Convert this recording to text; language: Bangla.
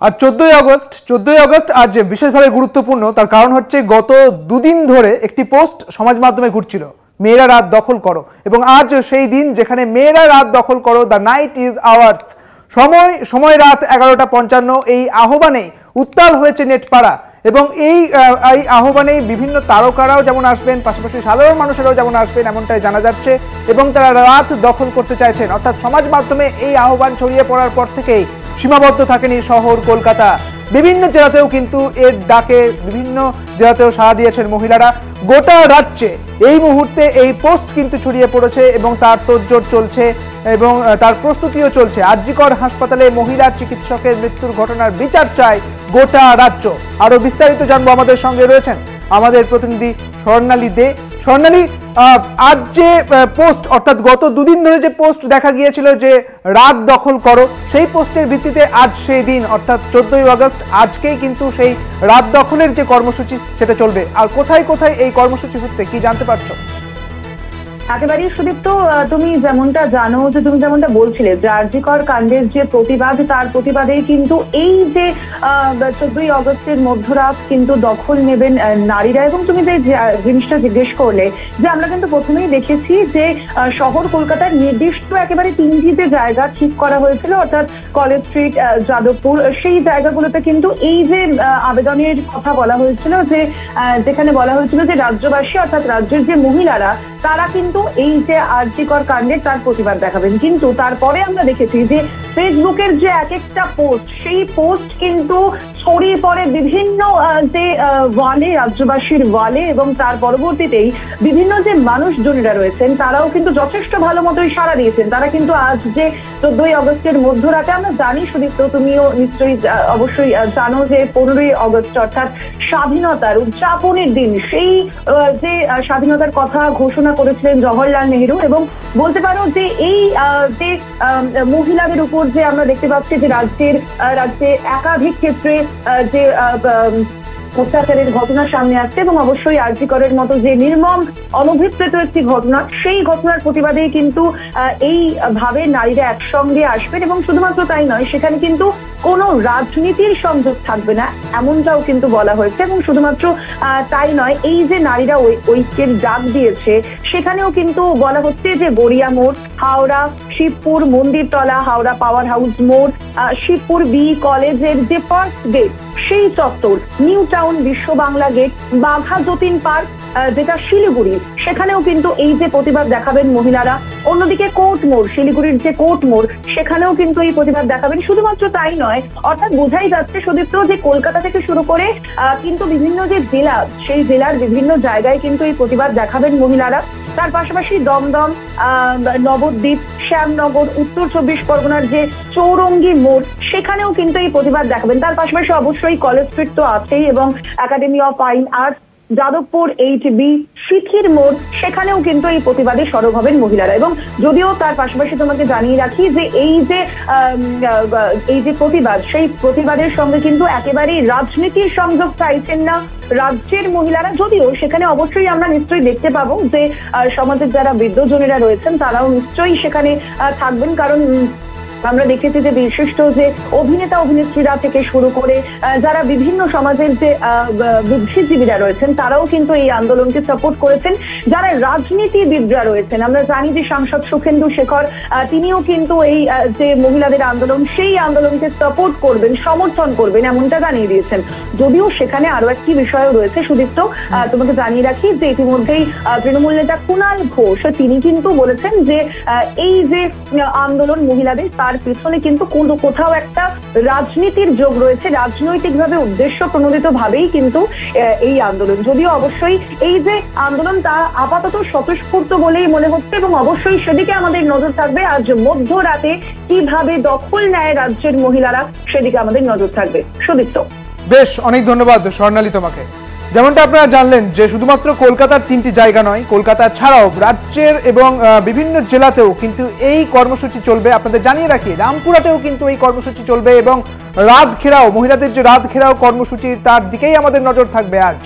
আর 14ই আগস্ট আজ বিশেষভাবে গুরুত্বপূর্ণ। তার কারণ হচ্ছে গত দুদিন ধরে একটি পোস্ট সমাজ মাধ্যমে ঘুরছিল, মেয়েরা রাত দখল করো, এবং আজ সেই দিন যেখানে মেয়েরা রাত দখল করো, দ্য নাইট ইজ আওয়ার্স, সময় রাত 11:55। এই আহ্বানে উত্তাল হয়েছে নেটপাড়া এবং এই আহ্বানে বিভিন্ন তারকারাও যেমন আসবেন, পাশাপাশি সাধারণ মানুষেরাও যেমন আসবেন এমনটাই জানা যাচ্ছে এবং তারা রাত দখল করতে চাইছেন। অর্থাৎ সমাজ মাধ্যমে এই আহ্বান ছড়িয়ে পড়ার পর থেকেই সীমাবদ্ধ থাকেনি শহর কলকাতা, বিভিন্ন জেলাতেও কিন্তু এর ডাকে বিভিন্ন জেলাতেও সাড়া দিয়েছেন মহিলারা। গোটা রাজ্যে এই মুহূর্তে এই পোস্ট কিন্তু ছড়িয়ে পড়েছে এবং তার তোড়জোড় চলছে এবং তার প্রস্তুতিও চলছে। আরজিকর হাসপাতালে মহিলা চিকিৎসকের মৃত্যুর ঘটনার বিচার চায় গোটা রাজ্য। আরো বিস্তারিত জানবো, আমাদের সঙ্গে রয়েছেন আমাদের প্রতিনিধি স্বর্ণালী দে। স্বর্ণালী, আজ যে পোস্ট, অর্থাৎ গত দুদিন ধরে যে পোস্ট দেখা গিয়েছিল যে রাত দখল করো, সেই পোস্টের ভিত্তিতে আজ সেই দিন অর্থাৎ 14ই আগস্ট, আজকেই কিন্তু সেই রাত দখলের যে কর্মসূচি সেটা চলবে। আর কোথায় কোথায় এই কর্মসূচি হচ্ছে কি জানতে পারছো? একেবারেই সুদীপ্ত, তুমি যেমনটা জানো, যে তুমি যেমনটা বলছিলে যে আরজিকর কাণ্ডের যে প্রতিবাদ, তার প্রতিবাদে কিন্তু এই যে 14ই আগস্টের মধ্যরাত কিন্তু দখল নেবেন নারীরা। এবং তুমি যে জিনিসটা জিজ্ঞেস করলে, যে আমরা কিন্তু প্রথমেই দেখেছি যে শহর কলকাতার নির্দিষ্ট একেবারে তিনটি যে জায়গা ঠিক করা হয়েছিল, অর্থাৎ কলেজ স্ট্রিট, যাদবপুর, সেই জায়গাগুলোতে কিন্তু এই যে আবেদনের কথা বলা হয়েছিল, যে যেখানে বলা হয়েছিল যে রাজ্যবাসী অর্থাৎ রাজ্যের যে মহিলারা তারা কিন্তু এই যে আরজিকর কাণ্ডের তার প্রতিবাদ দেখাবেন। কিন্তু তারপরে আমরা দেখেছি যে ফেসবুকের যে এক একটা পোস্ট, সেই পোস্ট কিন্তু ছড়িয়ে পড়ে বিভিন্ন যে ওয়ালে, রাজ্যবাসীর ওয়ালে, এবং তার পরবর্তীতেই বিভিন্ন যে মানুষজনেরা রয়েছেন তারাও কিন্তু যথেষ্ট ভালো মতোই সাড়া দিয়েছেন। তারা কিন্তু আজ যে 14ই আগস্টের মধ্যরাতে, আমরা জানি সুদীপ্ত, তুমিও নিশ্চয়ই অবশ্যই জানো যে 15ই আগস্ট অর্থাৎ স্বাধীনতার উদযাপনের দিন, সেই যে স্বাধীনতার কথা ঘোষণা করেছিলেন জওহরলাল নেহেরু। এবং বলতে পারো যে এই যে মহিলাদের উপর যে আমরা দেখতে পাচ্ছি যে রাজ্যে একাধিক ক্ষেত্রে যে অত্যাচারের ঘটনা সামনে আসছে, এবং অবশ্যই আরজিকরের মতো যে নির্মম অনভিপ্রেত একটি ঘটনা, সেই ঘটনার প্রতিবাদেই কিন্তু এইভাবে নারীরা একসঙ্গে আসবেন। এবং শুধুমাত্র তাই নয়, সেখানে কিন্তু কোনো রাজনীতির সংযোগ থাকবে না, এমনটাও কিন্তু বলা হয়েছে। এবং শুধুমাত্র তাই নয়, এই যে নারীরা ঐক্যের ডাক দিয়েছে, সেখানেও কিন্তু বলা হচ্ছে যে গড়িয়া মোড়, হাওড়া শিবপুর মন্দিরতলা, হাওড়া পাওয়ার হাউস মোড়, শিবপুর বি কলেজের যে ফার্স্ট গেট সেই চত্বর, নিউ টাউন বিশ্ব বাংলা গেট, বাঘা যতীন পার্ক যেটা শিলিগুড়ি, সেখানেও কিন্তু এই যে প্রতিবাদ দেখাবেন মহিলারা। অন্যদিকে কোর্ট মোড়, শিলিগুড়ির যে কোর্ট মোড়, সেখানেও কিন্তু এই প্রতিবাদ দেখাবেন। শুধুমাত্র তাই নয়, অর্থাৎ বোঝাই যাচ্ছে সুদীপ্ত যে কলকাতা থেকে শুরু করে কিন্তু বিভিন্ন যে জেলা, সেই জেলার বিভিন্ন জায়গায় কিন্তু এই প্রতিবাদ দেখাবেন মহিলারা। তার পাশাপাশি দমদম, নবদ্বীপ, শ্যামনগর, উত্তর 24 পরগনার যে চৌরঙ্গি মোড়, সেখানেও কিন্তু এই প্রতিবাদ দেখাবেন। তার পাশাপাশি অবশ্যই কলেজ স্ট্রিট তো আছেই, এবং academy of fine arts, Jadavpur 8B, শিখির মোড়, সেখানেও কিন্তু এই প্রতিবাদে সরব হবেন মহিলারা। এবং যদিও তার পাশাপাশি তোমাকে জানিয়ে রাখি যে এই যে প্রতিবাদ, সেই প্রতিবাদের সঙ্গে কিন্তু একেবারেই রাজনীতির সংযোগ চাইছেন না রাজ্যের মহিলারা। যদিও সেখানে অবশ্যই আমরা নিশ্চয়ই দেখতে পাবো যে সমাজের যারা বৃদ্ধজনেরা রয়েছেন তারাও নিশ্চয়ই সেখানে থাকবেন, কারণ আমরা দেখেছি যে বিশিষ্ট যে অভিনেতা অভিনেত্রীরা থেকে শুরু করে যারা বিভিন্ন সমাজের যে বুদ্ধিজীবীরা রয়েছেন তারাও কিন্তু এই আন্দোলনকে সাপোর্ট করেছেন। যারা রাজনীতিবিদরা রয়েছেন, আমরা জানি যে সাংসদ সুখেন্দু শেখর, তিনিও কিন্তু এই যে মহিলাদের আন্দোলন, সেই আন্দোলনকে সাপোর্ট করবেন, সমর্থন করবেন, এমনটা জানিয়ে দিয়েছেন। যদিও সেখানে আরো একটি বিষয়ও রয়েছে সুদীপ্ত, তোমাকে জানিয়ে রাখি যে ইতিমধ্যেই তৃণমূল নেতা কুণাল ঘোষ, তিনি কিন্তু বলেছেন যে এই যে আন্দোলন মহিলাদের, তার পিছনে কিন্তু কোথাও একটা রাজনীতির যোগ রয়েছে, রাজনৈতিকভাবে উদ্দেশ্য প্রণোদিত ভাবেই কিন্তু এই আন্দোলন। যদিও অবশ্যই এই যে আন্দোলন, তা আপাতত স্বতঃস্ফূর্ত বলেই মনে হচ্ছে, এবং অবশ্যই সেদিকে আমাদের নজর থাকবে। আজ মধ্যরাতে কিভাবে দখল নেয় রাজ্যের মহিলারা, সেদিকে আমাদের নজর থাকবে। সুদীপ্ত, বেশ, অনেক ধন্যবাদ স্বর্ণালী তোমাকে। যেমনটা আপনারা জানলেন যে শুধুমাত্র কলকাতার 3টি জায়গা নয়, কলকাতা ছাড়াও রাজ্যের এবং বিভিন্ন জেলাতেও কিন্তু এই কর্মসূচি চলবে। আপনাদের জানিয়ে রাখি, রামপুরহাটেও কিন্তু এই কর্মসূচি চলবে এবং রাত ঘেরাও, মহিলাদের যে রাত ঘেরাও কর্মসূচি, তার দিকেই আমাদের নজর থাকবে আজ।